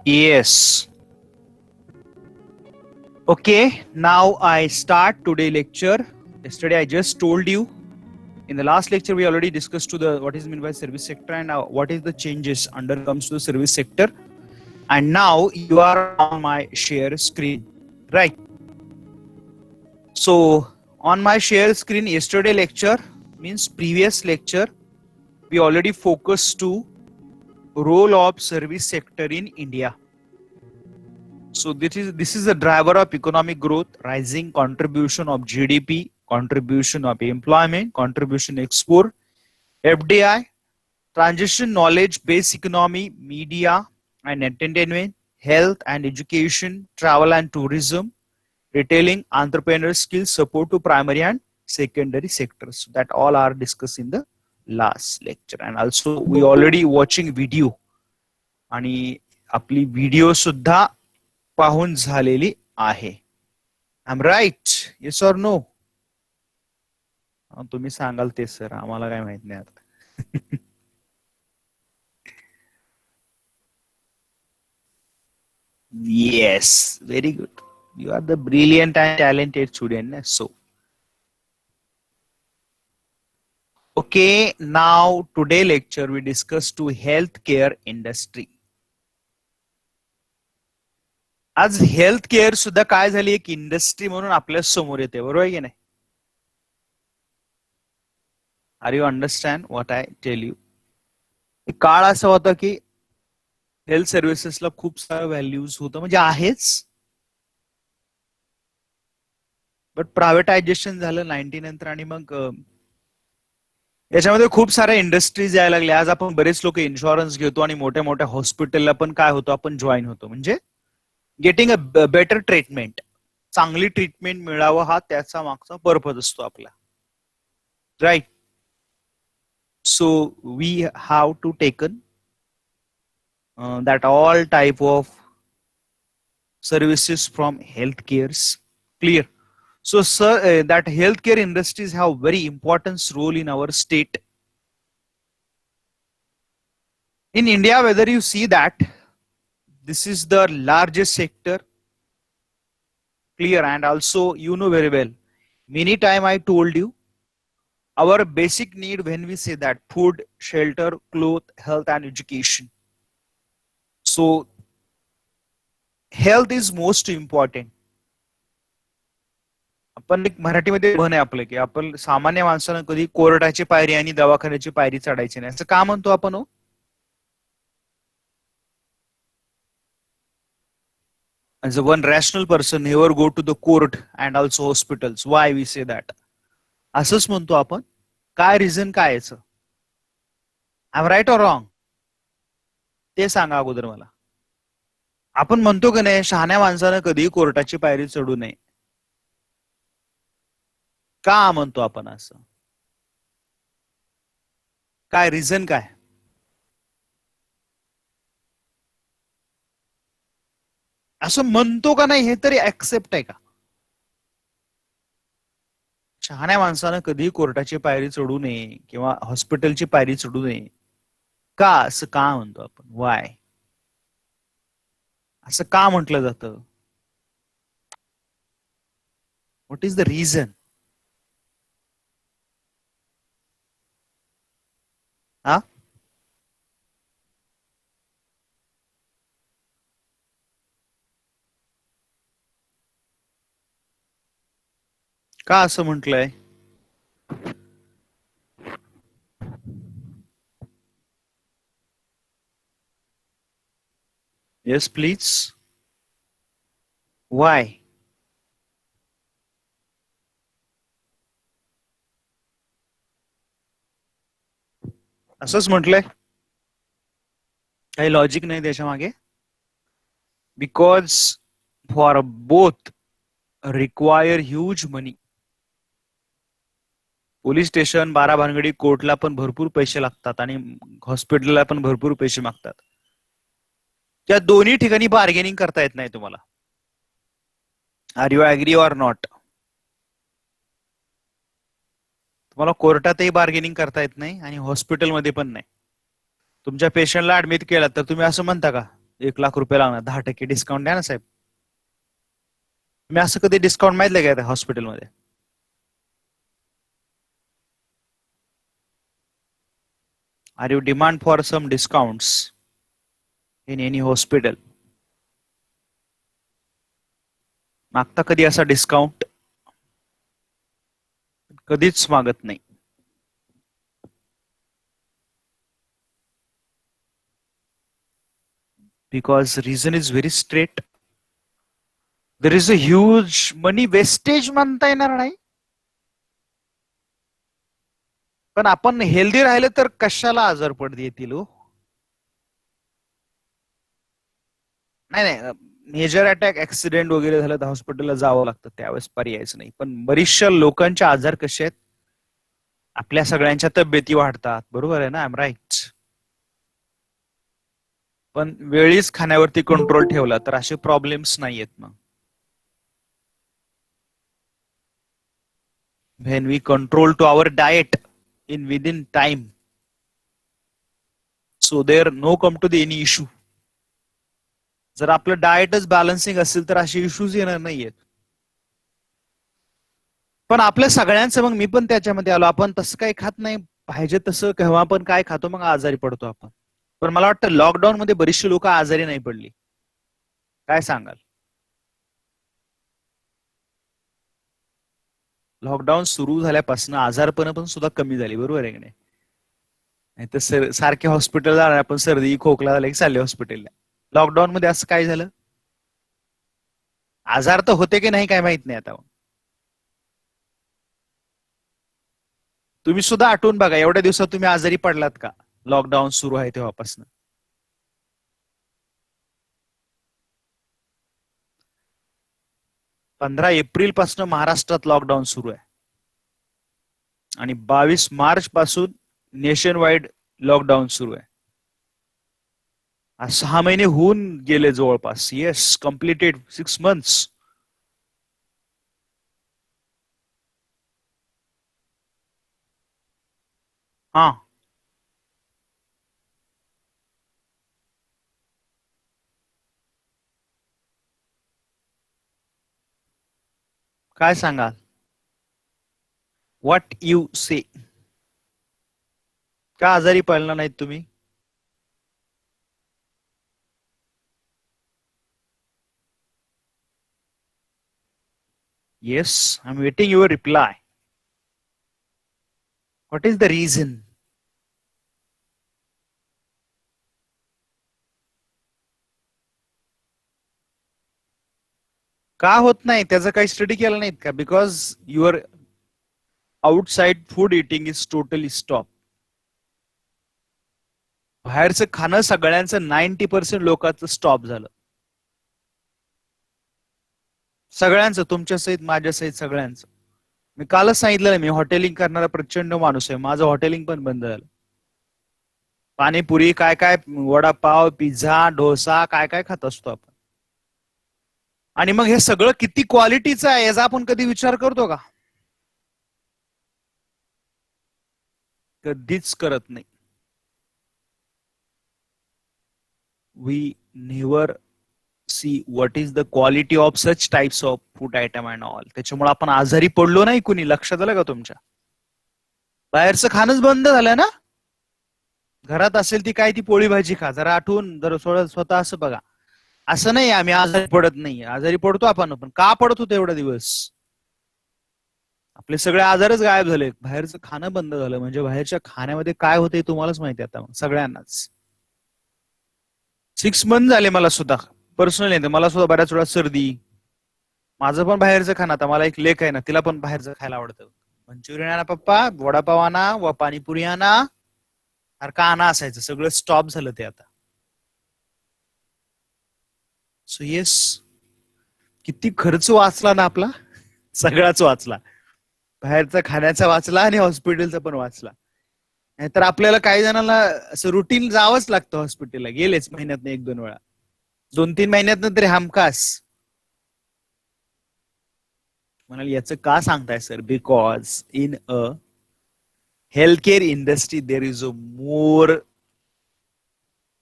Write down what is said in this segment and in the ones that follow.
Yes. Okay, now I start today lecture. Yesterday I just told you. In the last lecture we already discussed to the what is meant by service sector and what is the changes under comes to the service sector. And now you are on my share screen, right? So on my share screen, yesterday lecture means previous lecture, we already focused to role of service sector in India. So this is a driver of economic growth, rising contribution of GDP, contribution of employment, contribution export, FDI, transition knowledge based economy, media and entertainment, health and education, travel and tourism, retailing, entrepreneur skills, support to primary and secondary sectors. So that all are discussed in the last lecture. And also we already watching video आणि आपली video सुद्धा पाहून झालेली आहे. I am right? Yes or no? तुम्ही सांगाल ते sir, आम्हाला काय माहित नाही आता. Yes, very good. You are the brilliant and talented student. So, okay, now today lecture we discuss to healthcare industry. आज हेल्थ केअर सुद्धा काय झाली, एक इंडस्ट्री म्हणून आपल्या समोर येते, बरोबर आहे की नाही? Are you understand what I tell you? काळ असा होता की हेल्थ सर्व्हिसेसला खूप सारं व्हॅल्यूज होतं, म्हणजे आहेच, बट प्रायव्हेटायझेशन झालं 90 नंतर आणि मग याच्यामध्ये खूप साऱ्या इंडस्ट्रीज यायला लागल्या. आज आपण बरेच लोक इन्शुरन्स घेतो आणि मोठ्या मोठ्या हॉस्पिटलला पण काय होतो, आपण जॉईन होतो, म्हणजे गेटिंग अ बेटर ट्रीटमेंट, चांगली ट्रीटमेंट मिळावं हा त्याचा मागचा पर्पज असतो आपला, right? So we have to taken that all type of services from healthcares, clear? So sir, that healthcare industries have very important role in our state. In India, whether you see that this is the largest sector, clear? And also you know very well, many time I told you, our basic need when we say that food, shelter, cloth, health and education. So health is most important. आपण एक मराठीमध्ये म्हण आहे आपलं की आपण सामान्य माणसानं कधी कोर्टाची पायरी आणि दवाखान्याची पायरी चढायची नाही, असं का म्हणतो आपण? हो, as a one rational person never go to the court and also hospitals. Why we say that? असंच म्हणतो आपण. काय रिझन काय याचं? आय एम राईट ऑर रॉंग? ते सांगा अगोदर मला. आपण म्हणतो की नाही, शहाण्या माणसानं कधी कोर्टाची पायरी चढू नये, का म्हणतो आपण असं? काय रिझन काय? असं म्हणतो का नाही हे तरी ऍक्सेप्ट आहे का? शहाण्या माणसानं कधी कोर्टाची पायरी चढू नये किंवा हॉस्पिटलची पायरी चढू नये, का असं का म्हणतो आपण? वाय असं का म्हटलं जातं? What is the reason? हा, का असं म्हटलंय? Yes please. वाय? असंच म्हटलंय, काही लॉजिक नाही त्याच्या मागे. Because for both require huge money. Police station, बारा भानगडी, कोर्टला पण भरपूर पैसे लागतात आणि हॉस्पिटलला पण भरपूर पैसे मागतात. त्या दोन्ही ठिकाणी बार्गेनिंग करता येत नाही तुम्हाला. Are you agree or not? तुम्हाला कोर्टातही बार्गेनिंग करता येत नाही आणि हॉस्पिटलमध्ये पण नाही. तुमच्या पेशंटला ऍडमिट केला तर तुम्ही असं म्हणता का 1 लाख रुपये लागणार, 10% डिस्काउंट द्या ना साहेब? तुम्ही असं कधी डिस्काउंट माहितलं का हॉस्पिटलमध्ये? Are you demand for some discounts in any hospital? मागता कधी असा डिस्काउंट? कधीच मागत नाही. Because reason is very straight. There is a huge money wastage म्हणता येणार नाही, पण आपण हेल्दी राहिले तर कशाला आजार पडत येतील हो? नाही नाही, मेजर अटॅक, ऍक्सिडेंट वगैरे झालं तर हॉस्पिटलला जावं लागतं, त्यावेळेस पर्यायच नाही. पण बरीचशा लोकांचे आजार कसे आहेत, आपल्या सगळ्यांच्या तब्येती वाढतात, बरोबर आहे ना? आय एम राईट. पण वेळीच खाण्यावरती कंट्रोल ठेवला तर असे प्रॉब्लेम्स नाही येत. मग when we control to our diet in within time, so there no come to the any issue. जर आपलं डाएटच बॅलन्सिंग असेल तर असे इश्यूज येणार नाहीयेत. पण आपल्या सगळ्यांचं, मग मी पण त्याच्यामध्ये आलो, आपण तसं काही खात नाही, पाहिजे तसं केव्हा पण काय खातो, मग आजारी पडतो आपण. पण मला वाटतं लॉकडाऊन मध्ये बरीचशी लोक आजारी नाही पडली. काय सांगाल? लॉकडाऊन सुरू झाल्यापासून आजारपण पण सुद्धा कमी झाली, बरोबर आहे की नाही? नाही तर सारखे हॉस्पिटल जाणार आपण, सर्दी खोकला झाला की चालले हॉस्पिटलला. लॉकडाऊन मध्ये असं काय झालं? आजार तर होते की नाही काय माहित नाही आता. तुम्ही सुद्धा आठवून बघा, एवढ्या दिवसात तुम्ही आजारी पडलात का लॉकडाऊन सुरू आहे तेव्हापासून? 15 एप्रिल पासून महाराष्ट्रात लॉकडाऊन सुरू आहे आणि 22 मार्च पासून नेशन वाईड लॉकडाऊन सुरू आहे. 6 महिने होऊन गेले जवळपास. Yes, completed 6 months. हा, काय सांगाल? व्हॉट यू से? का आजारी पडला नाहीत तुम्ही? Yes, I am waiting your reply. What is the reason? का होत नाही त्याचा काही स्टडी केला नाहीत का? Because your outside food eating is totally stop. बाहेरचं खाणं सगळ्यांचं 90% लोकांचं स्टॉप झालं. सगळ्यांचं, तुमच्या सहित, माझ्या सहित, सगळ्यांचं. मी कालच सांगितलं, मी हॉटेलिंग करणारा प्रचंड माणूस आहे, माझं हॉटेलिंग पण बंद झालं. पाणीपुरी काय काय, वडापाव, पिझ्झा, डोसा, काय काय खात असतो आपण. आणि मग हे सगळं किती क्वालिटीचं आहे याचा आपण कधी विचार करतो का? कधीच करत नाही. We never see what is the quality of such types of food item and all. त्याच्यामुळे आपण आजारी पडलो नाही कुणी. लक्षात आलं का तुमच्या? बाहेरचं खाणंच बंद झालं ना. घरात असेल ती काय, ती पोळी भाजी खा. जरा आठवून जर स्वतः असं बघा. असं नाही आम्ही आजारी पडत नाही, आजारी पडतो आपण. पण का पडत होतो एवढा दिवस? आपले सगळे आजारच गायब झाले. बाहेरचं खाणं बंद झालं. म्हणजे बाहेरच्या खाण्यामध्ये काय होते तुम्हालाच माहिती आता, सगळ्यांनाच. 6 months झाले मला सुद्धा पर्सनली. मला सुद्धा बऱ्याच वेळा सर्दी. माझं पण बाहेरचं खाणं. आता मला एक लेक आहे ना, तिला पण बाहेरचं खायला आवडतं. मंचुरियन आणा पप्पा, वडापाव आणा व पाणीपुरी आणा. कारखाना असायचं, सगळं स्टॉप झालं ते आता. सो येस, किती खर्च वाचला ना आपला, सगळाच वाचला. बाहेरचा खाण्याचा वाचला आणि हॉस्पिटलचा पण वाचला. नाहीतर आपल्याला काही जणांना असं रुटीन जावंच लागतं हॉस्पिटलला, गेलेच महिन्यात 1-2 वेळा, 2-3 महिन्यात तरी हमखास. म्हणाल याचं का सांगताय sir? Because in a healthcare industry there is a more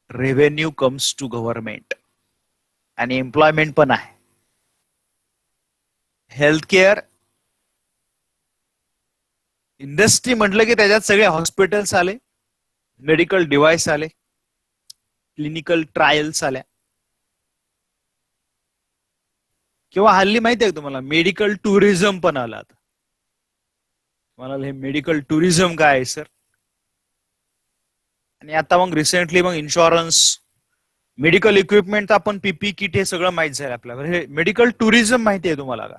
revenue comes to government आणि एम्प्लॉयमेंट पण आहे. हेल्थकेअर इंडस्ट्री म्हटलं की त्याच्यात सगळे हॉस्पिटल्स आले, मेडिकल डिव्हाइस आले, क्लिनिकल ट्रायल्स आल्या, किंवा हल्ली माहिती आहे तुम्हाला मेडिकल टुरिझम पण आला. आता मला हे मेडिकल टुरिझम काय आहे सर? आणि आता मग रिसेंटली मग इन्शुरन्स, मेडिकल इक्विपमेंट, आपण पीपी किट, हे सगळं माहित झालं आपल्याला. हे मेडिकल टुरिझम माहिती आहे तुम्हाला का?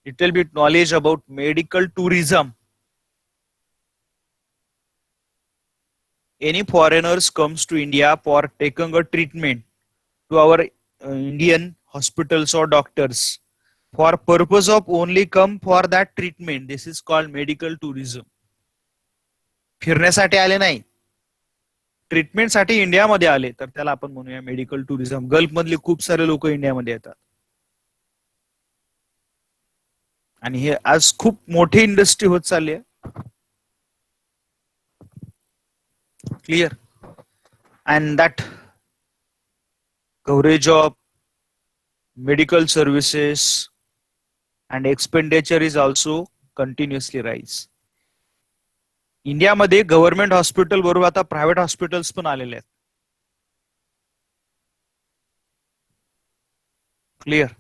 Little bit knowledge about medical tourism. Any foreigners comes to India for taking a treatment to our Indian hospitals or doctors for purpose of only come for that treatment. This is called medical tourism. फिरण्यासाठी आले नाही, ट्रीटमेंटसाठी इंडियामध्ये आले, तर त्याला आपण म्हणूया medical tourism. Gulf मधले खूप सारे लोक इंडियामध्ये येतात आणि हे आज खूप मोठी इंडस्ट्री होत चालली आहे. Clear? And that coverage of medical services and expenditure is also continuously rise. इंडियामध्ये गव्हर्नमेंट हॉस्पिटल बरोबर आता प्रायव्हेट हॉस्पिटल्स पण आलेले आहेत. क्लिअर?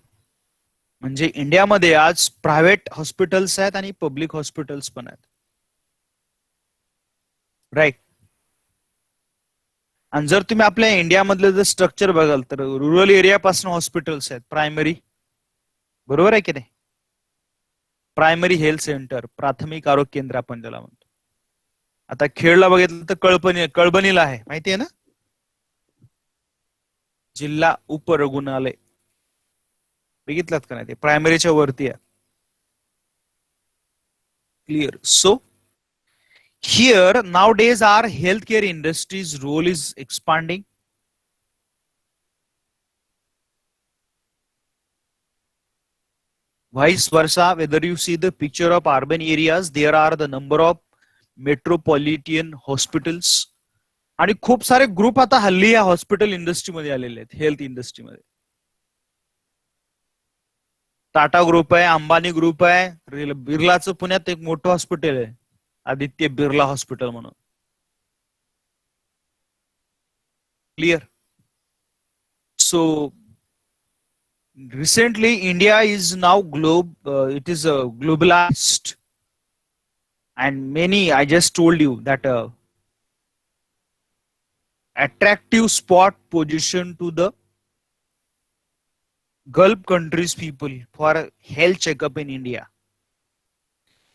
म्हणजे इंडियामध्ये आज प्रायव्हेट हॉस्पिटल्स आहेत आणि पब्लिक हॉस्पिटल्स पण आहेत. राईट? आणि जर तुम्ही आपल्या इंडियामधलं जर स्ट्रक्चर बघाल तर रुरल एरियापासून हॉस्पिटल्स आहेत, प्रायमरी, बरोबर आहे की नाही? प्रायमरी हेल्थ सेंटर, प्राथमिक आरोग्य केंद्र आपण त्याला म्हणतो. आता खेडला बघितलं तर कळबणीला आहे, माहिती आहे ना, जिल्हा उपरुग्णालय. बघितलात का नाही? ते प्रायमरीच्या वरती आहे. Clear? So here nowadays our healthcare industry's role is expanding. Vice versa, whether you see the picture of urban areas, there are the number of metropolitan hospitals आणि खूप सारे ग्रुप आता हल्ली या हॉस्पिटल इंडस्ट्रीमध्ये आलेले आहेत, हेल्थ इंडस्ट्रीमध्ये. टाटा ग्रुप आहे, अंबानी ग्रुप आहे, बिर्लाचं पुण्यात एक मोठं हॉस्पिटल आहे, आदित्य बिर्ला हॉस्पिटल म्हणून. Clear? So recently India is now it is globalized, and many, I just told you that attractive spot position to the Gulf countries people for health checkup in India.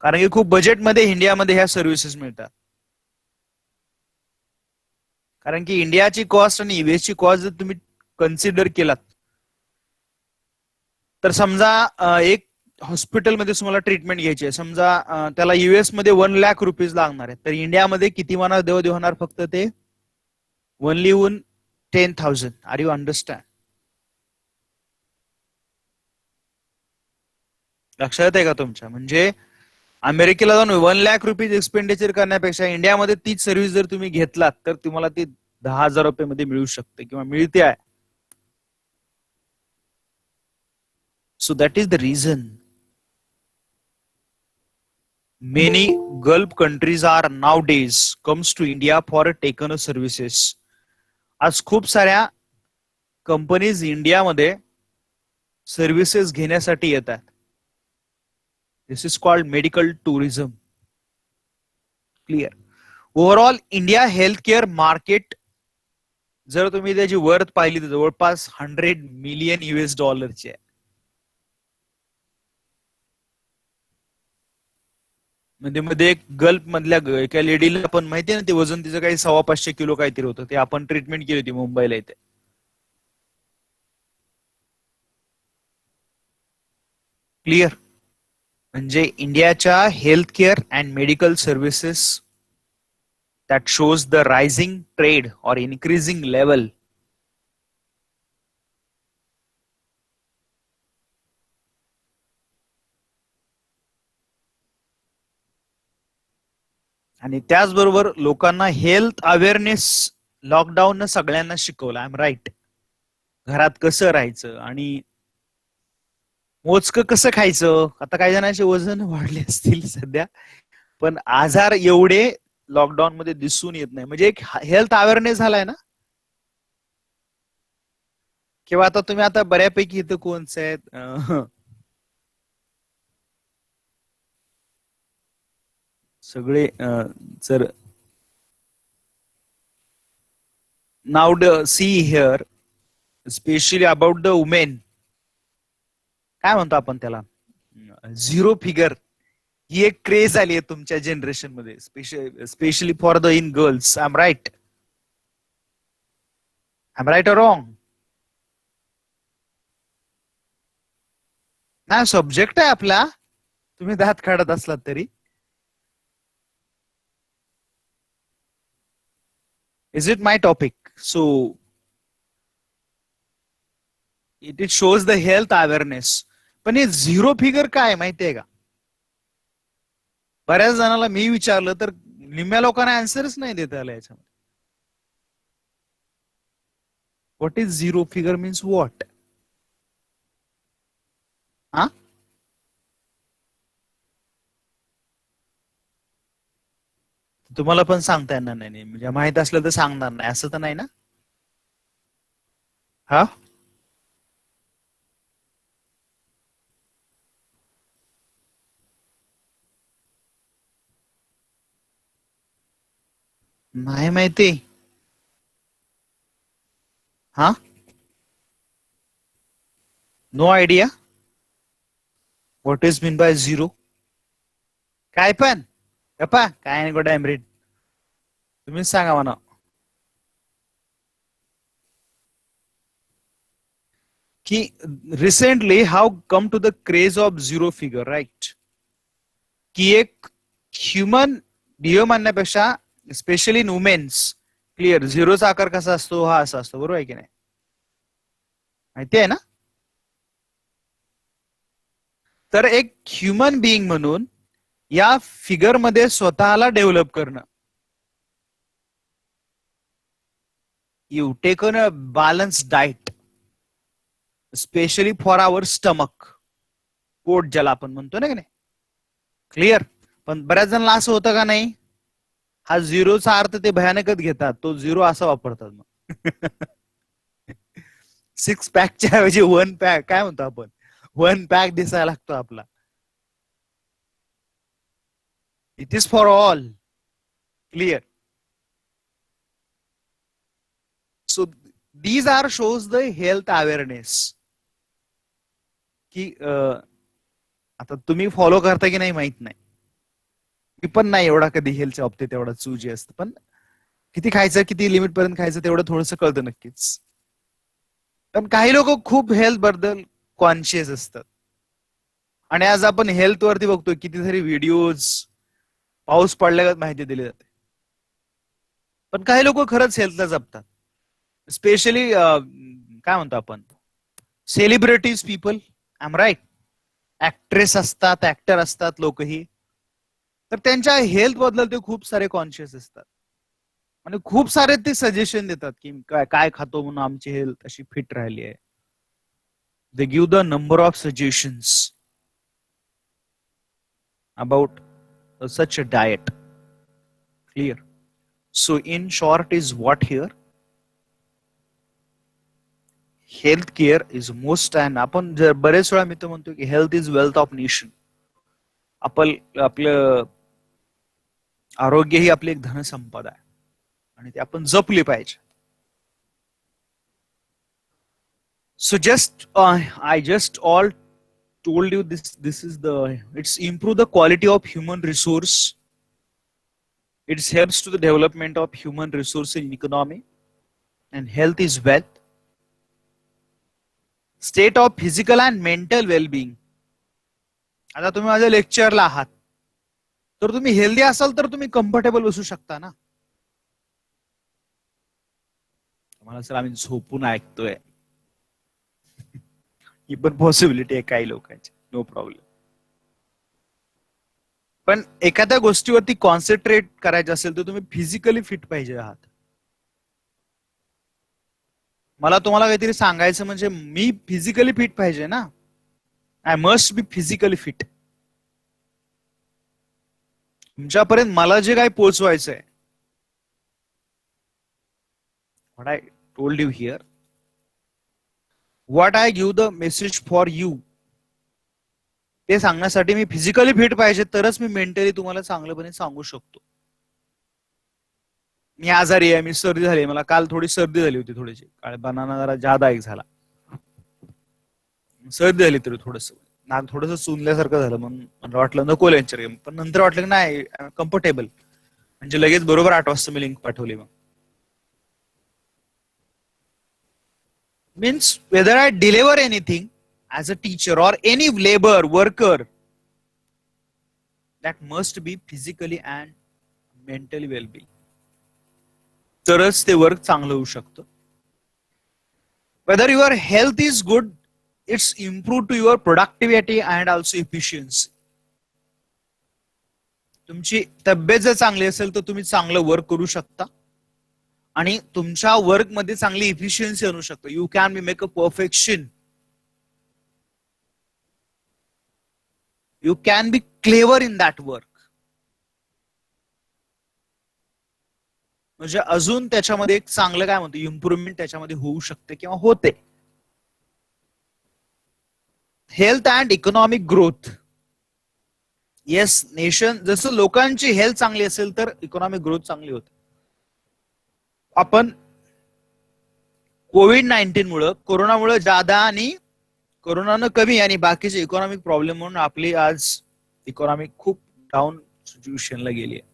कारण की खूप बजेटमध्ये इंडियामध्ये ह्या services मिळतात. कारण की इंडियाची कॉस्ट आणि युएसची कॉस्ट जर तुम्ही कन्सिडर केलात तर समजा एक हॉस्पिटलमध्ये तुम्हाला ट्रीटमेंट घ्यायची आहे, समजा त्याला युएस मध्ये 1 लाख रुपीज लागणार आहे, तर इंडियामध्ये किती मना देव होणार? फक्त ते ओनली 10,000. Are you understand? लक्षात आहे का तुमच्या? म्हणजे अमेरिकेला जाऊन 1 लाख रुपीज एक्सपेंडिचर करण्यापेक्षा इंडियामध्ये तीच सर्व्हिस जर तुम्ही घेतलात तर तुम्हाला ती 10,000 रुपये मध्ये मिळू शकते किंवा मिळते आहे. So that is the reason many Gulf countries are nowadays comes to India for taken services. आज खूप साऱ्या कंपनीज इंडियामध्ये सर्व्हिसेस घेण्यासाठी येतात. This is called medical tourism. Clear? Overall India health care market जर तुम्ही त्याची वर्थ पाहिली तर जवळपास $100 मिलियन आहे. म्हणजे मध्ये एक गल्फ मधल्या एका लेडीला आपण माहिती ना, ते वजन तिचं काही 550 किलो काहीतरी होतं, ते आपण ट्रीटमेंट केली होती मुंबईला इथे. क्लिअर. म्हणजे इंडियाच्या health care and medical services that shows the rising trade or increasing level. आणि त्याचबरोबर लोकांना हेल्थ अवेअरनेस लॉकडाऊन सगळ्यांना शिकवलं. आय एम राईट. घरात कसं राहायचं आणि मोजकं कसं खायचं. आता काही जणांचे वजन वाढले असतील सध्या, पण आजार एवढे लॉकडाऊन मध्ये दिसून येत नाही. म्हणजे एक हेल्थ अवेअरनेस झालाय ना. किंवा आता तुम्ही आता बऱ्यापैकी इथं कोणचे आहेत, सगळे जर now see here specially about the women, काय म्हणतो आपण त्याला, झिरो फिगर ही एक क्रेज आली आहे तुमच्या जनरेशन मध्ये, specially for the in girls. I am right. I am right or wrong? नाही, सब्जेक्ट आहे आपला. तुम्ही दात काढत असलात तरी. Is it my topic? So it shows the health awareness. पण हे झिरो फिगर काय माहितीये का? बऱ्याच जणांना मी विचारलं तर निम्म्या लोकांना आन्सरच नाही देता आला याच्यामध्ये. What is zero figure means what? हा, तुम्हाला पण सांगता येणार नाही. म्हणजे माहित असलं तर सांगणार नाही असं तर नाही ना? हा, नाही माहिती. हा, no idea. What is mean by zero? काय पण गप्पा काय नाही गोडा एमरीड. तुम्हीच सांगा म्हणा. की recently how come to the craze of zero figure, right? की एक ह्युमन ध्येय मानण्यापेक्षा स्पेशली इन वुमेन्स, क्लिअर, झिरोचा आकार कसा असतो, हा असा असतो, बरोबर आहे की नाही? माहिती आहे ना? तर एक ह्युमन बिईंग म्हणून या फिगर मध्ये स्वतःला डेव्हलप करणं. You taken a balance diet specially for our stomach, पोट ज्याला आपण म्हणतो ना की नाही. क्लिअर. पण बऱ्याच जणांना असं होतं का नाही, हा झिरोचा अर्थ ते भयानकच घेतात, तो झिरो असा वापरतात मग. सिक्स पॅकच्या ऐवजी वन पॅक काय म्हणतो आपण, वन पॅक दिसायला लागतो आपला. It is for all. Clear. So these are shows the health awareness. की आता तुम्ही फॉलो करता की नाही माहित नाही. मी पण नाही एवढा कधी हेल्थच्या बाबतीत एवढा चूजी असतं, पण किती खायचं, किती लिमिट पर्यंत खायचं तेवढं थोडंसं कळतं नक्कीच. पण काही लोक खूप हेल्थ बद्दल कॉन्शियस असतात. आणि आज आपण हेल्थ वरती बघतोय कितीतरी व्हिडिओज, पाऊस पडल्यागत माहिती दिली जाते. पण काही लोक खरंच हेल्थला जपतात. स्पेशली काय म्हणतो आपण, celebrities people. I am right. Actress असतात, ऍक्टर असतात लोकही. तर त्यांच्या हेल्थ बद्दल ते खूप सारे कॉन्शियस असतात. आणि खूप सारे ते सजेशन देतात की काय काय खातो म्हणून आमची हेल्थ अशी फिट राहिली आहे. They give the number of suggestions about such a diet. Clear. So in short is what here, health care is most. And आपण जर बरेच वेळा मी तर म्हणतो की health is wealth of nation. आपण आपलं आरोग्य ही आपली एक धनसंपदा आहे आणि ती आपण जपली पाहिजे. So just I just all told you this is it's improve the quality of human resource. It helps to the development of human resource in economy, and health is wealth. State of physical and mental well-being. आता तुम्ही माझ्या लेक्चरला आहात तर तुम्ही healthy असाल तर तुम्ही comfortable बसू शकता ना. मला सर आम्ही झोपून ऐकतोय ही पण पॉसिबिलिटी आहे काही लोकांची, नो प्रॉब्लेम. पण एखाद्या गोष्टीवरती कॉन्सन्ट्रेट करायचं असेल तर तुम्ही फिजिकली फिट पाहिजे आहात. मला तुम्हाला काहीतरी सांगायचं म्हणजे मी फिजिकली फिट पाहिजे ना. I must be physically fit. तुमच्यापर्यंत मला जे काही पोहोचवायचं आहे, what I told you here, what I give the message for you, ते सांगण्यासाठी मी फिजिकली फिट पाहिजे तरच मी मेंटली तुम्हाला चांगल्यापणे सांगू शकतो. मी आजारी आहे, मी सर्दी झाली, मला काल थोडी सर्दी झाली होती, थोडीशी काळपणा जरा जादा एक झाला, सर्दी झाली तरी थोडस नाक थोडस चुनल्यासारखं झालं. मग मला वाटलं नको लेक्चर, पण नंतर वाटलं की नाही कम्फर्टेबल, म्हणजे लगेच बरोबर 8 वाजता मी लिंक पाठवली. मग means whether I deliver anything as a teacher or any labor worker, that must be physically and mentally well-being. तरच ते वर्क चांगलं होऊ शकतं. Whether your health is good, it's improved to your productivity and also efficiency. तुमची तब्येत जर चांगली असेल तर तुम्ही चांगलं वर्क करू शकता आणि तुमच्या वर्क मध्ये चांगली इफिशियन्सी आणू शकतो. You can be make a perfection. You can be clever in that work. म्हणजे अजून त्याच्यामध्ये एक चांगलं काय म्हणतो इम्प्रुव्हमेंट त्याच्यामध्ये होऊ शकते किंवा होते. Health and economic growth. Yes, nation जसं लोकांची हेल्थ चांगली असेल तर इकॉनॉमिक ग्रोथ चांगली होते. आपण कोविड-19 मुळे, कोरोनामुळे जादा आणि कोरोनानं कमी आणि बाकीचे इकॉनॉमिक प्रॉब्लेम म्हणून आपली आज इकॉनॉमिक खूप डाऊन सिच्युएशनला गेली आहे.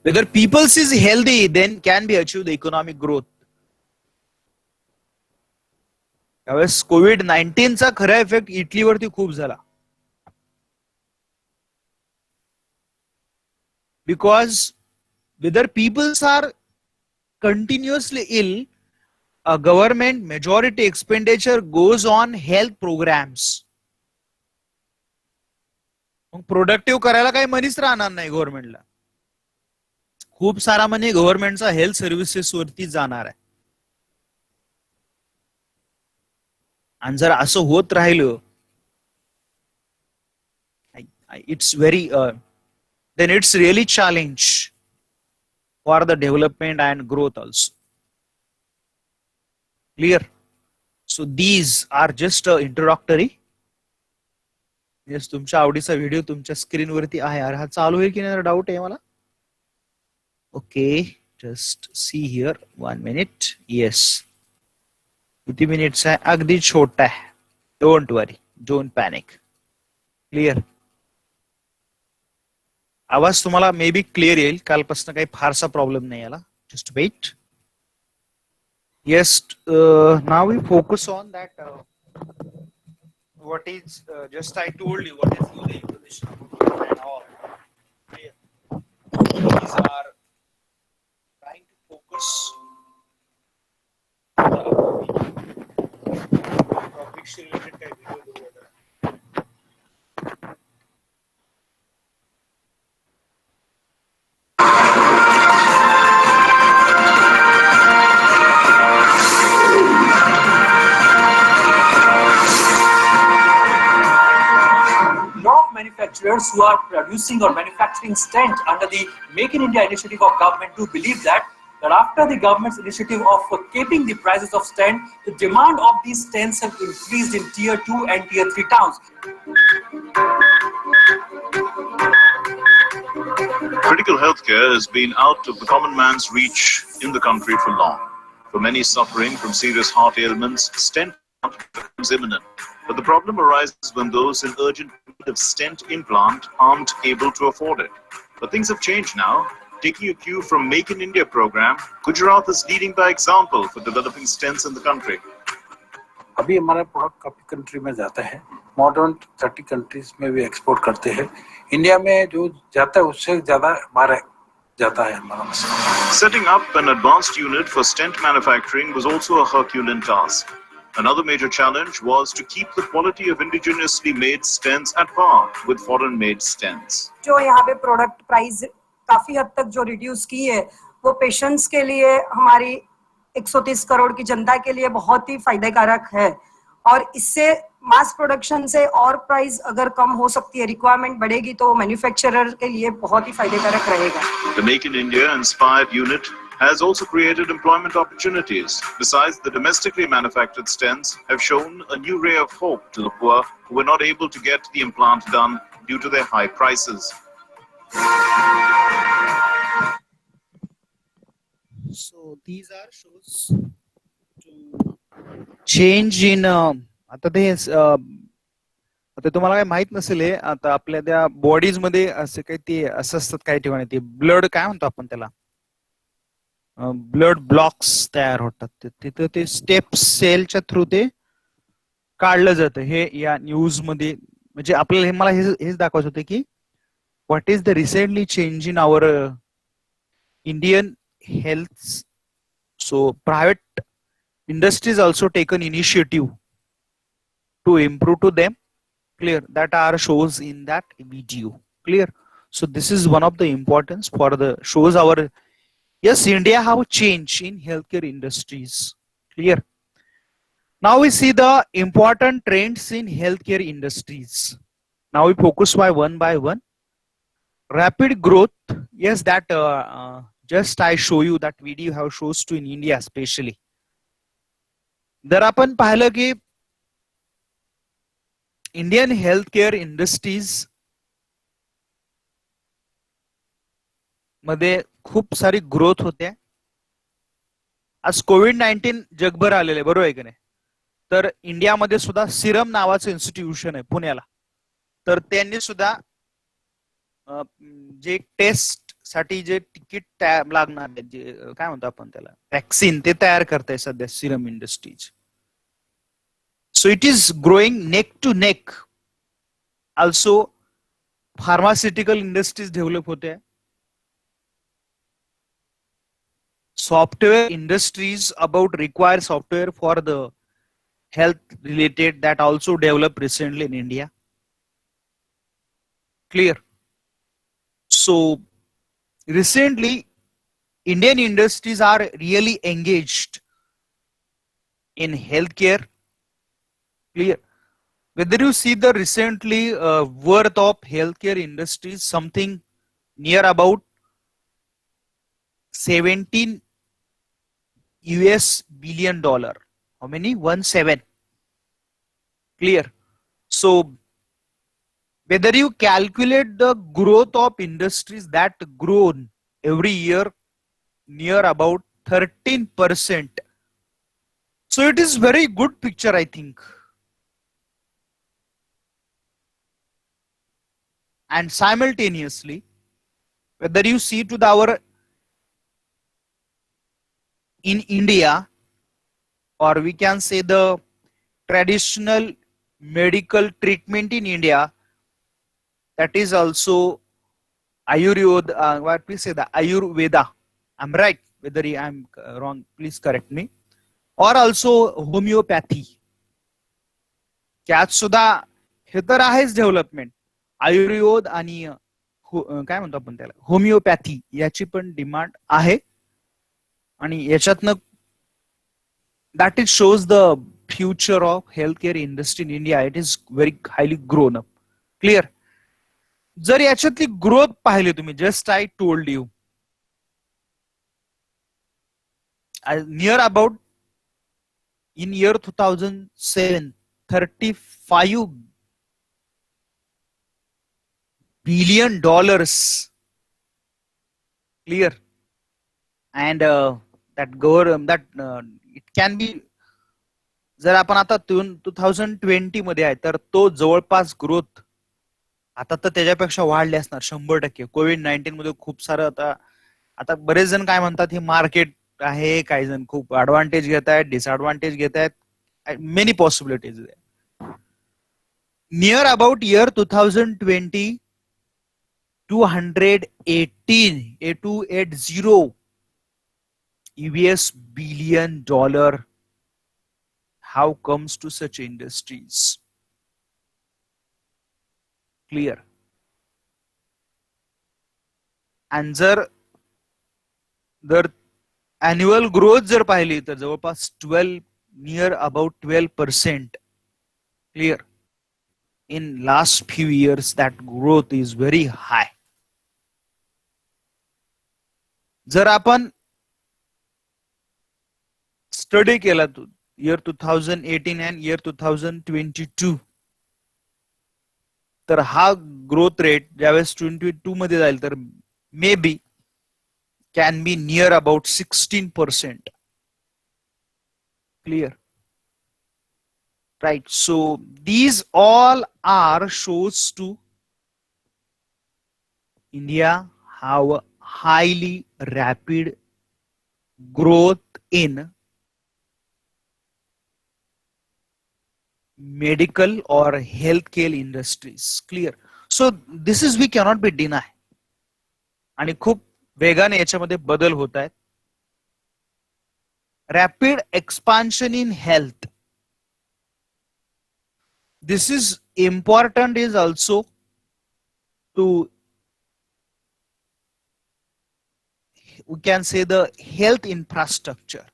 Whether people is healthy, then can be achieved the economic growth. त्यावेळेस कोविड-19 चा खरा इफेक्ट इटलीवरती खूप झाला. Because whether peoples are continuously ill, a government majority expenditure goes on health programs. Mug productive करायला काही मनीच राहणार नाही गव्हर्नमेंटला. खूप सारा मनी गव्हर्नमेंटचा हेल्थ सर्व्हिसेस वरती जाणार आहे. आणि जर असं होत राहिलं, it's very then it's really challenge for the development and growth also. Clear? So these are just introductory. Yes, तुमच्या आवडीचा व्हिडिओ तुमच्या स्क्रीन वरती आहे. अरे हा चालू आहे की नाही डाऊट आहे मला. Okay, just see here 1 minute. Yes, किती मिनिट्स आहे? अगदी छोटा आहे. Don't worry, don't panic. Clear? आवाज तुम्हाला मे बी क्लिअर येईल. कालपासून काही फारसा प्रॉब्लेम नाही आला. Just wait. Yes, now we focus on that what is just I told you what is the information and all. These are trying to focus topics related kai video do. Manufacturers who are producing or manufacturing stents under the Make in India initiative of government do believe that after the government's initiative of capping the prices of stent, the demand of these stents have increased in tier 2 and tier 3 towns. Critical healthcare has been out of the common man's reach in the country for long. For many suffering from serious heart ailments, stent becomes imminent. But the problem arises when those in urgent need of stent implant aren't able to afford it. But things have changed now. Taking a cue from Make in India program, Gujarat is leading by example for developing stents in the country. अभी हमारा product काफी country में जाता है, modern 30 countries में भी export करते हैं. इंडिया में जो जाता है उससे ज्यादा बाहर जाता है हमारा machine. Setting up an advanced unit for stent manufacturing was also a Herculean task. Another major challenge was to keep the quality of indigenously made stents at par with foreign-made stents. जो यहाँ पे product price काफी हद तक जो reduce की है वो पेशेंट्स के लिए, हमारी 130 करोड़ की जनता के लिए बहुत ही फायदेकारक है. और इससे मास प्रोडक्शन से और प्राइस अगर कम हो सकती है, रिक्वायरमेंट बढ़ेगी तो मैन्युफैक्चरर के लिए बहुत ही फायदेकारक रहेगा. The Make in India inspired unit has also created employment opportunities. Besides, the domestically manufactured stents have shown a new ray of hope to the poor who were not able to get the implant done due to their high prices. So these are shows to change in आता ते आता तुम्हाला काय माहित नसेल हे, आता आपल्या त्या बॉडीज मध्ये असे काही ते असं असतात काही ठिकाणी ते ब्लड काय म्हणतो आपण त्याला, ब्लड ब्लॉक्स तयार होतात. तिथं ते स्टेप सेलच्या थ्रू ते काढलं जातं. हे या न्यूज मध्ये म्हणजे आपल्याला मला हेच दाखवायचं होतं की what is the recently change in our Indian health. So private industries also taken initiative to improve to them. Clear, that are shows in that video. Clear. So this is one of the importance for the shows our, yes, India have changed in healthcare industries. Clear. Now we see the important trends in healthcare industries. Now we focus by one. Rapid growth. Yes, that just I show you that video how shows to in India especially. जर आपण पाहिलं की Indian healthcare industries मध्ये खूप सारी growth होते. आज कोविड-19 जगभर आलेले बरोबर आहे की नाही, तर इंडियामध्ये सुद्धा सिरम नावाचं इन्स्टिट्यूशन आहे पुण्याला, तर त्यांनी सुद्धा जे टेस्ट साठी जे तिकीट लागणार आहे, जे काय म्हणतो आपण त्याला वॅक्सिन, ते तयार करताय सध्या serum industries. So it is growing neck to neck. Also pharmaceutical industries develop होते. Software industries about require software for the health related that also developed recently in India. Clear. So recently Indian industries are really engaged in healthcare. Clear. Whether you see the recently worth of healthcare industries, something near about 17 US billion dollar. How many? 17. Clear. So whether you calculate the growth of industries that grown every year near about 13%. So it is very good picture, I think. And simultaneously, whether you see to our in India, or we can say the traditional medical treatment in India, that is also Ayurveda, what we say the Ayurveda. I'm right. Whether I'm wrong, please correct me. Or also homeopathy. त्यात सुद्धा हे तर आहेच development. Ayurveda आणि काय म्हणतो आपण त्याला homoeopathy, याची पण डिमांड आहे. आणि याच्यातनं that it shows the future of healthcare industry in India. It is very highly grown up. Clear. जर याच्यातली ग्रोथ पाहिली तुम्ही, just I told you near about in year 2007 $35 billion. Clear. And that government, that it can be जर आपण आता 2020 मध्ये आहे तर तो जवळपास ग्रोथ आता तर त्याच्यापेक्षा वाढले असणार 100%. कोविड-19 मध्ये खूप सारं आता आता बरेच जण काय म्हणतात हे मार्केट आहे, काही जण खूप ऍडव्हान्टेज घेत आहेत, डिसएडव्हान्टेज घेत आहेत, many possibilities. Near about year 2020 280 US billion dollar. How comes to such industries? Clear. And जर annual growth जर पाहिली तर जवळपास 12 near about 12%. Clear. In last few years that growth is very high. जर आपण स्टडी केला तो इयर 2018 अँड इयर 2022 तर हा ग्रोथ रेट ज्यावेळेस 22 मध्ये जाईल तर may be can be near about 16%. Clear. Right, so these all are shows to India have a highly rapid growth in medical or healthcare industries. Clear. So this is we cannot be deny. आणि खूप वेगाने याच्यामध्ये बदल होत आहेत. Rapid expansion in health. This is important is also to, we can say, the health infrastructure.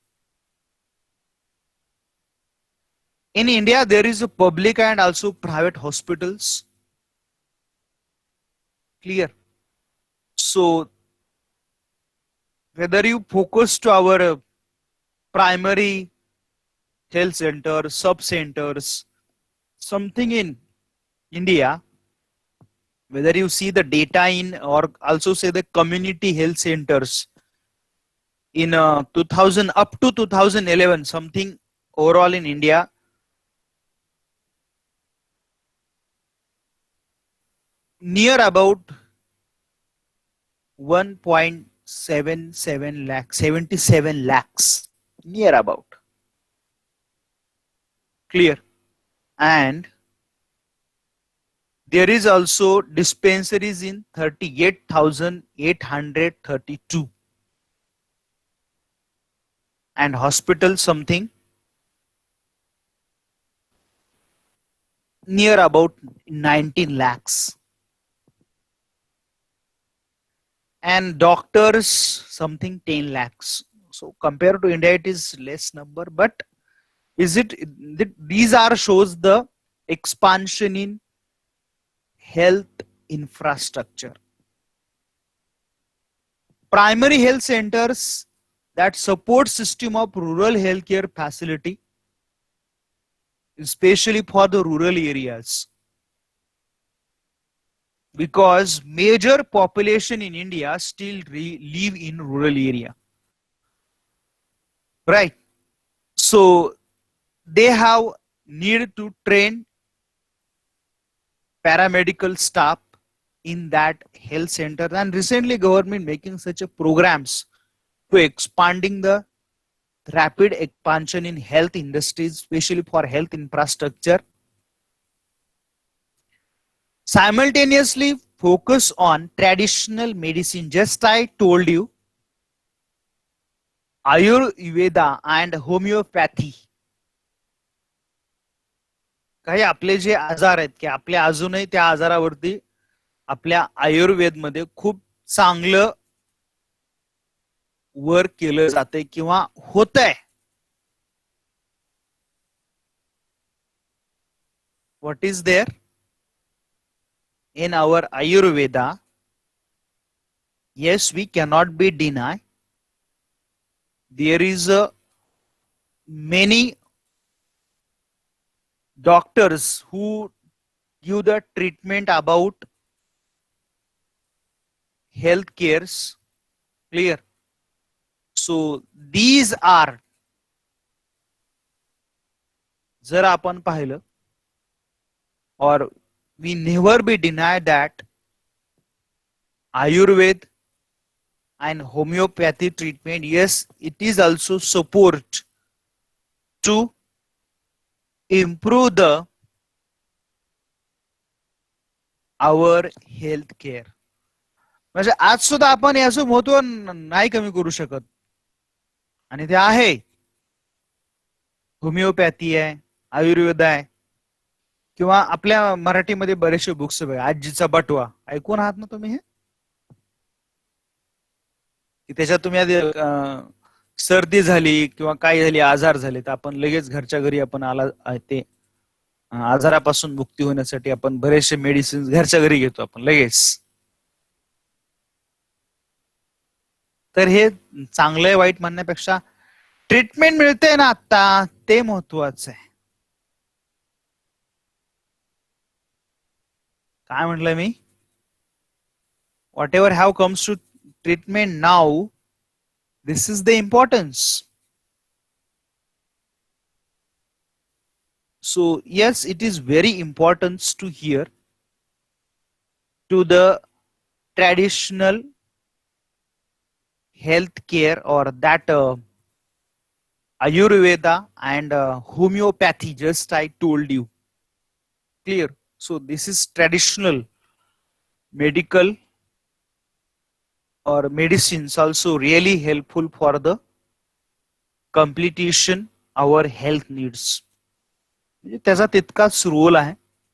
In India, there is a public and also private hospitals. Clear. So whether you focus to our primary health centers, sub centers, something in India, whether you see the data in or also say the community health centers in 2000 up to 2011, something overall in India, near about 1.77 lakh, 77 lakhs, near about. Clear. And there is also dispensaries in 38,832 and hospitals something near about 19 lakhs and doctors something 10 lakhs. So compared to India it is less number, but is it these are shows the expansion in health infrastructure. Primary health centers that support system of rural healthcare facility, especially for the rural areas, because major population in India still live in rural area, right? So they have need to train paramedical staff in that health center, and recently government making such a programs to expanding the rapid expansion in health industries, especially for health infrastructure. Simultaneously focus on traditional medicine. Just I told you, Ayurveda and homeopathy. काही आपले जे आजार आहेत की आपल्या अजूनही त्या आजारावरती आपल्या आयुर्वेद मध्ये खूप चांगलं वर्क केलं जाते किंवा होतंय. What is there in our Ayurveda? Yes, we cannot be denied. There is many doctors who give the treatment about health cares. Clear. So these are जर आपण पाहिलं, or we never be deny that Ayurveda and homeopathy treatment, yes, it is also support to improve the our health care. म्हणजे आज सुद्धा आपण याचं महत्व नाही कमी करू शकत, आणि ते आहे. होमिओपॅथी आहे, आयुर्वेद आहे, किंवा आपल्या मराठीमध्ये बरेचसे बुक्स आहे. आजीचा बटवा ऐकून आहात ना तुम्ही? हे त्याच्यात तुम्ही आधी सर्दी झाली किंवा काय झाली, आजार झाले, तर आपण लगेच घरच्या घरी आपण ते आजारापासून मुक्ती होण्यासाठी आपण बरेचसे मेडिसिन घरच्या घरी घेतो आपण लगेच. तर हे चांगलं वाईट म्हणण्यापेक्षा ट्रीटमेंट मिळते ना आता, ते महत्वाचं आहे. काय म्हटलं मी? whatever have comes to treatment now, this is the importance. So yes, it is very important to hear to the traditional health care, or that Ayurveda and homeopathy, just I told you. Clear? So this is traditional medical or medicines also really helpful for the completion our health needs. म्हणजे त्याचा तितकाच role आहे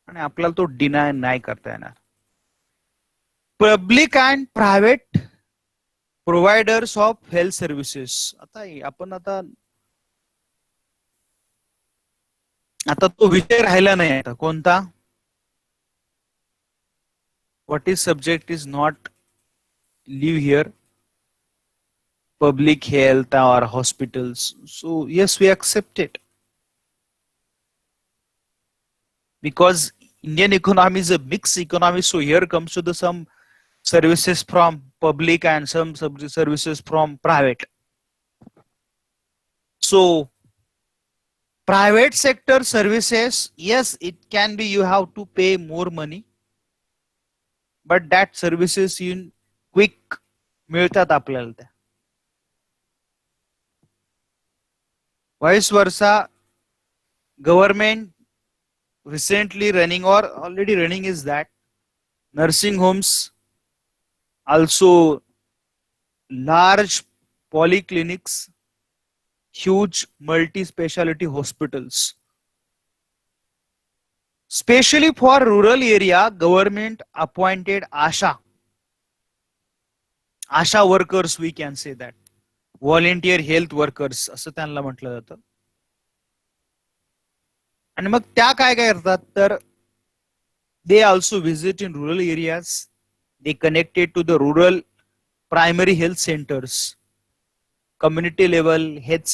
आणि आपल्याला तो deny नाही करता येणार. Public and private providers of health services. आपण आता तो विषय राहिला नाही आता कोणता. What is subject is not live here. public health or hospitals. So yes, we accept it because Indian economy is a mixed economy. So here comes to the some services from public and some services from private. So private sector services, yes, it can be you have to pay more money, but that services in quick मिळतात आपल्याला त्या. Vice versa, government recently running or already running is that nursing homes, also large polyclinics, huge multi-speciality hospitals. Especially for rural area, government appointed ASHA workers, we can say that. Volunteer health workers असं त्यांना म्हटलं जातं. आणि मग त्या काय काय करतात तर they also visit in rural areas. They connected to the rural primary health centres. Community level health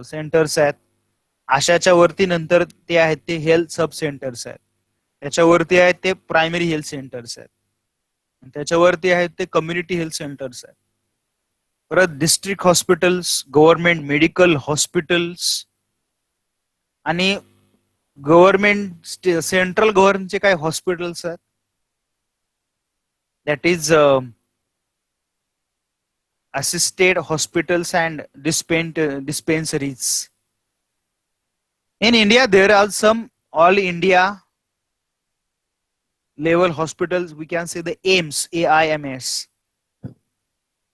centres आहेत. आशाच्या वरती नंतर ते आहेत ते हेल्थ सब सेंटर्स आहेत. त्याच्यावरती आहेत ते प्रायमरी हेल्थ सेंटर्स आहेत. त्याच्यावरती आहेत ते कम्युनिटी हेल्थ सेंटर्स आहेत. परत district hospitals, government medical hospitals आणि गव्हर्नमेंट सेंट्रल गव्हर्नमेंटचे काही हॉस्पिटल्स आहेत. That is assisted hospitals and dispensaries. In India, there are some all India level hospitals. We can say the AIMS, AIMS.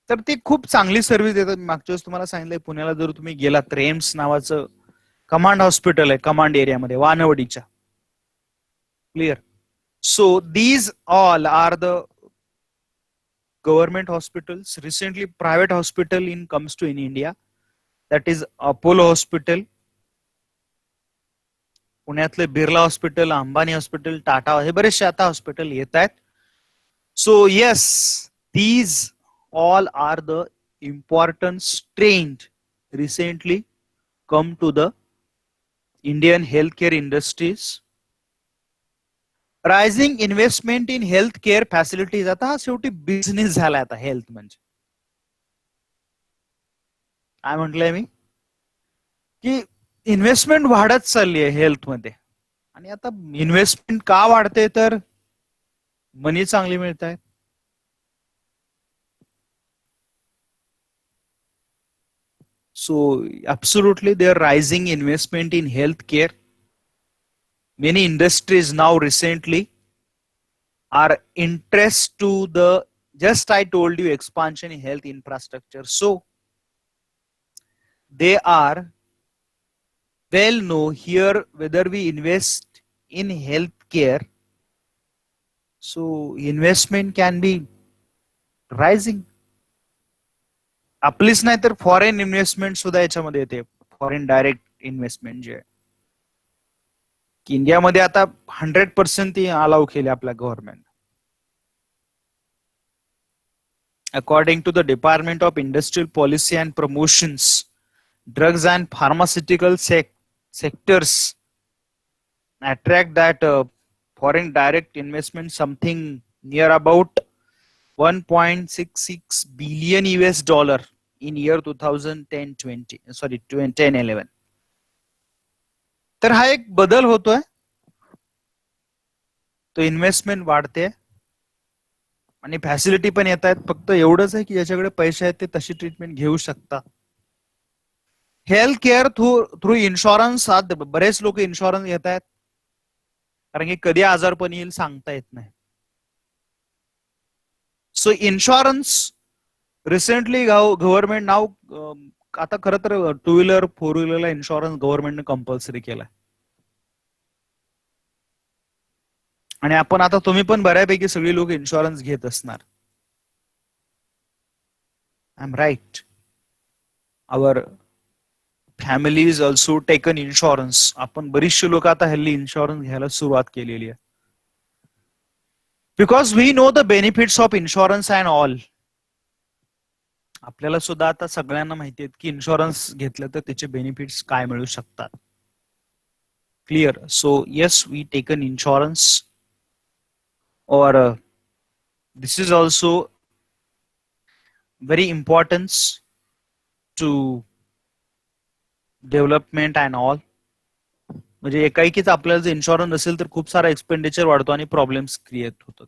तर ते खूप चांगली service देतात. मागच्या वेळेस तुम्हाला सांगितलंय पुण्याला जर तुम्ही गेलात तर एम्स नावाचं कमांड हॉस्पिटल आहे कमांड एरियामध्ये वानवडीच्या. Clear? So these all are the government hospitals. Recently private hospital in comes to in India, that is Apollo hospital, पुण्यातले बिर्ला हॉस्पिटल, अंबानी हॉस्पिटल, टाटा, हे बरेचसे आता हॉस्पिटल येत आहेत. So yes, these all are the important strength recently come to the Indian healthcare industries. Rising investment in healthcare facilities. आता हा शेवटी business झाला आता हेल्थ म्हणजे. काय म्हटलंय मी की इन्व्हेस्टमेंट वाढत चालली आहे हेल्थ मध्ये. आणि आता इन्व्हेस्टमेंट का वाढते तर मनी चांगली मिळत आहेत. So absolutely they are rising investment in healthcare. Many industries now recently are interest to the, just I told you, expansion in health infrastructure. So they are well know here whether we invest in healthcare. So investment can be rising. आपलीच नाही तर foreign investment सुद्धा याच्यामध्ये येते. Foreign direct investment जे आहे की इंडियामध्ये आता 100% ती अलाउ केली आपल्या government. According to the Department of Industrial Policy and Promotions, drugs and pharmaceutical sectors attract that foreign direct investment something near about 1.66 billion US dollar in year 2010-20, sorry 2010-11. तर हा एक बदल होतोय. तो इन्व्हेस्टमेंट वाढते आणि फॅसिलिटी पण येत आहेत. फक्त एवढंच आहे की ज्याच्याकडे पैसे आहेत ते तशी ट्रीटमेंट घेऊ शकतात. हेल्थ केअर थ्रू इन्शुरन्स, बरेच लोक इन्शुरन्स घेत आहेत कारण की कधी आजारपण येईल सांगता येत नाही. सो इन्शुरन्स रिसेंटली गव्हर्नमेंट नाव, आता खरं तर 2 व्हीलर 4 व्हीलरला इन्शुरन्स गव्हर्नमेंटने कंपल्सरी केलाय. आणि आपण आता तुम्ही पण बऱ्यापैकी सगळी लोक इन्शुरन्स घेत असणार. I am right. Our families also taken insurance. आपण बरीचशी लोक आता हल्ली इन्शुरन्स घ्यायला सुरुवात केलेली आहे. Because we know the benefits of insurance and all. आपल्याला सुद्धा आता सगळ्यांना माहिती आहेत की इन्शुरन्स घेतलं तर त्याचे बेनिफिट्स काय मिळू शकतात. Clear. So yes, we taken insurance. Or this is also very important to development and all. म्हणजे एकाएकीच आपल्याला जर इन्शुरन्स असेल तर खूप सारा एक्सपेंडिचर वाढतो आणि प्रॉब्लेम्स क्रिएट होतात.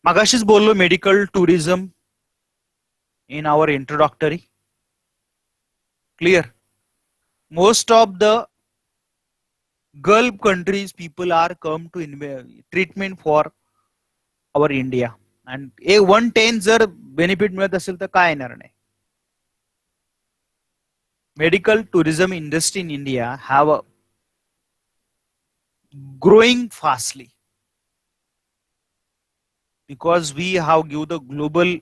मगाशीच बोललो medical tourism in our introductory. Clear. Most of the Gulf countries people are come to treatment for our India, and 110 जर बेनिफिट मिळत असेल तर काय येणार नाही. Medical tourism industry in India have growing fastly because we have give the global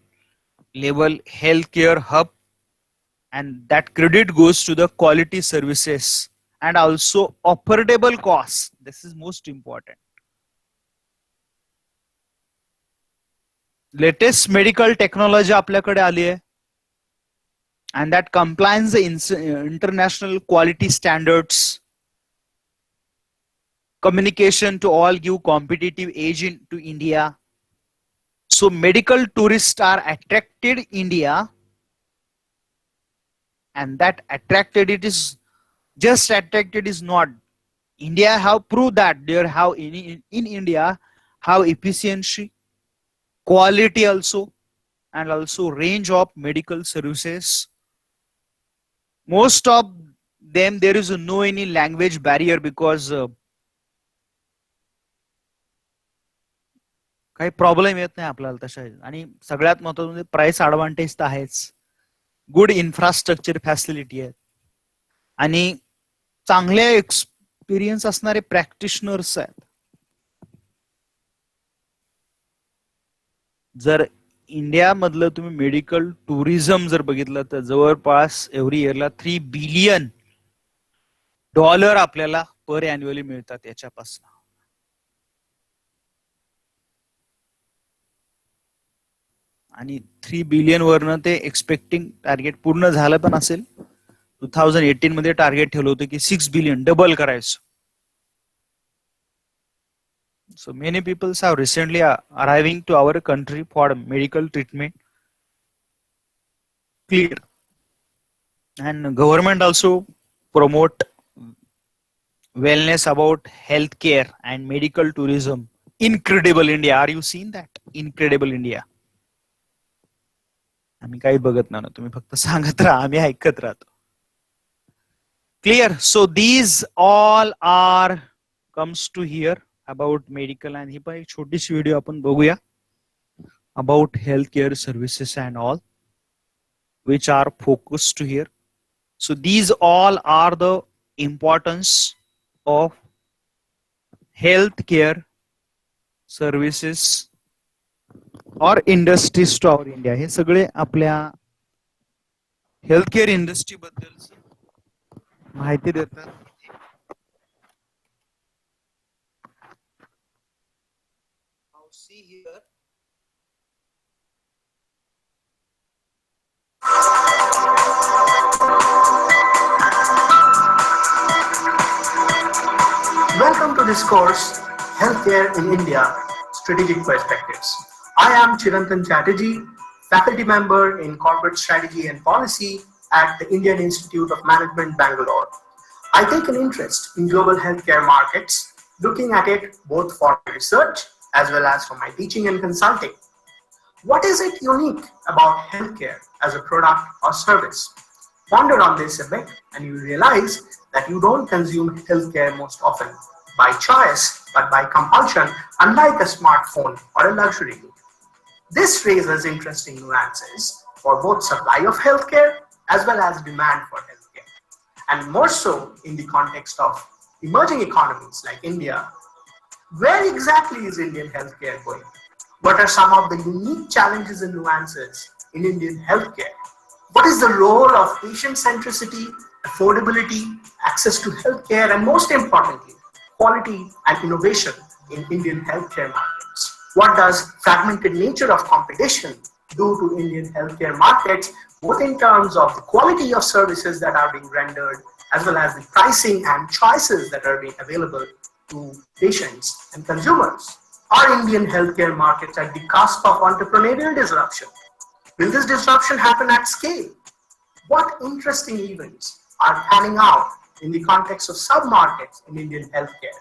level healthcare hub, and that credit goes to the quality services and also affordable cost. This is most important. Latest medical technology आपल्याकडे आली आहे and that compliance international quality standards. Communication to all give competitive edge to India. So medical tourists are attracted India, and that attracted, it is just attracted is not. India have proved that there have in India have efficiency, quality also, and also range of medical services. Most of them there is no any language barrier because काही problem येत नाही आपल्याला तशा. आणि सगळ्यात महत्त्वाचं म्हणजे price advantage तर आहेच. गुड इन्फ्रास्ट्रक्चर फॅसिलिटी आहे आणि चांगले एक्सपिरियन्स असणारे प्रॅक्टिशनर्स आहेत. जर इंडिया मधलं तुम्ही मेडिकल टुरिझम जर बघितलं तर जवळपास एव्हरी इयरला $3 बिलियन आपल्याला पर अॅन्युअली मिळतात याच्यापासून. आणि 3 बिलियन वरनं ते एक्सपेक्टिंग टार्गेट पूर्ण झालं पण असेल. 2018 मध्ये टार्गेट ठेवलं होतं की 6 बिलियन डबल करायचं. So many people have recently arriving to our country for medical treatment. Clear. And government also promote wellness, about healthcare and medical tourism. Incredible India. Are you seeing that? Incredible India. आम्ही काही बघत नाही, तुम्ही फक्त सांगत राहा, आम्ही ऐकत राहतो. Clear? So these all are comes to here about medical, and ही पण एक छोटीशी व्हिडिओ आपण बघूया about healthcare services and all, which are focused to here. So these all are the importance of healthcare services or industries to our India. हे सगळे आपल्या healthcare industry बद्दल माहिती देतात. See here. Welcome to this course, Healthcare in India, Strategic Perspectives. I am Chirantan Chatterjee, faculty member in Corporate Strategy and Policy at the Indian Institute of Management, Bangalore. I take an interest in global healthcare markets, looking at it both for research as well as for my teaching and consulting. What is it unique about healthcare as a product or service? Ponder on this a bit and you realize that you don't consume healthcare most often by choice, but by compulsion, unlike a smartphone or a luxury good. This raises interesting nuances for both supply of healthcare as well as demand for healthcare, and more so in the context of emerging economies like India. Where exactly is Indian healthcare going? What are some of the unique challenges and nuances in Indian healthcare? What is the role of patient centricity, affordability, access to healthcare, and most importantly, quality and innovation in Indian healthcare markets? What does fragmented nature of competition do to Indian healthcare markets, both in terms of the quality of services that are being rendered, as well as the pricing and choices that are being available to patients and consumers? Are Indian healthcare markets at the cusp of entrepreneurial disruption? Will this disruption happen at scale? What interesting events are panning out in the context of sub-markets in Indian healthcare?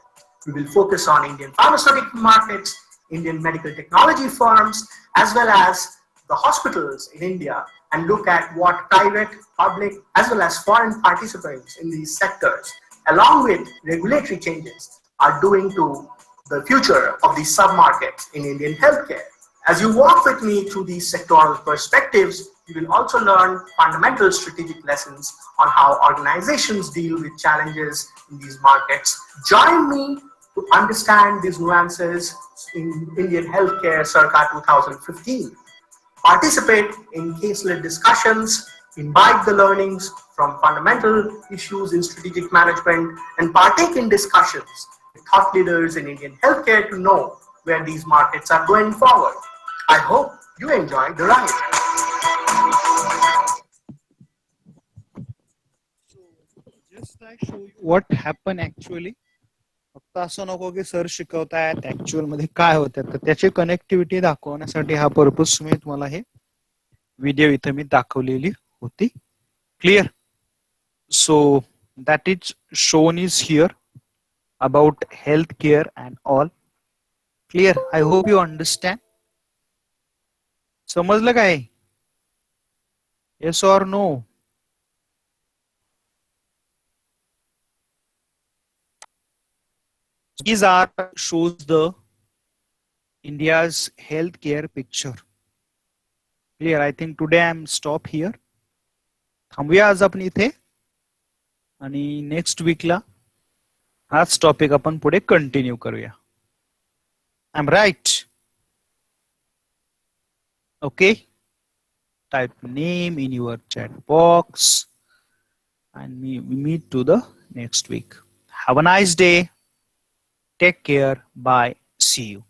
We will focus on Indian pharmaceutical markets, Indian medical technology firms, as well as the hospitals in India, and look at what private, public, as well as foreign participants in these sectors, along with regulatory changes, are doing to the future of these sub-markets in Indian healthcare. As you walk with me through these sectoral perspectives, you will also learn fundamental strategic lessons on how organizations deal with challenges in these markets. Join me to understand these nuances in Indian healthcare circa 2015. Participate in case-led discussions, imbibe the learnings from fundamental issues in strategic management, and partake in discussions with thought leaders in Indian healthcare to know where these markets are going forward. I hope you enjoy the ride. Just I show you what happened actually. फक्त असं नको की sir शिकवतायत, actual मध्ये काय होत, तर त्याची connectivity दाखवण्यासाठी हा पर्पज मी तुम्हाला हे व्हिडिओ इथे मी दाखवलेली होती. Clear? So that is shown is here about health care and all. Clear? I hope you understand. समजलं काय? Yes or no? These are shows the India's healthcare picture. Clear? I think today I am stop here. थांबूया आज आपण इथे आणि next वीकला हाच topic आपण पुढे कंटिन्यू करूया. I am right? Okay. Type name in your chat box and we meet to the next week. Have a nice day. Take care. Bye. See you.